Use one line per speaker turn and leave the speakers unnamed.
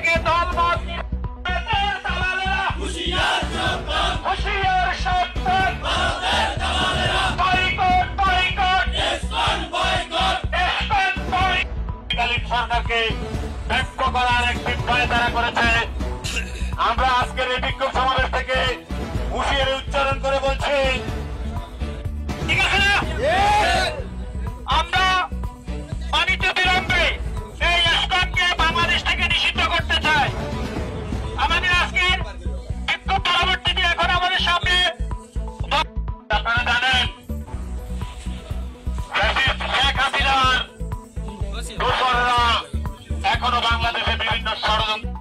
থেকে দলমত হুঁশিয়ার সাবধান, বয়কট বয়কট, সরকারকে ব্যক্ত করার একটি ভয় তারা করেছে। আমরা আজকের এই বিক্ষোভ সমাবেশ থেকে হুঁশিয়ারি উচ্চারণ করে বলছি, ঠিক আছে না? আমরা বাণিজ্য বিলম্বে এই ইস্কনকে বাংলাদেশ থেকে নিষিদ্ধ করতে চাই। আমাদের আজকের বিক্ষোভ পরবর্তীতে এখন আমাদের সামনে আপনারা জানেন শেখ হাসিনার দোসররা এখনো বাংলাদেশে বিভিন্ন ষড়যন্ত্র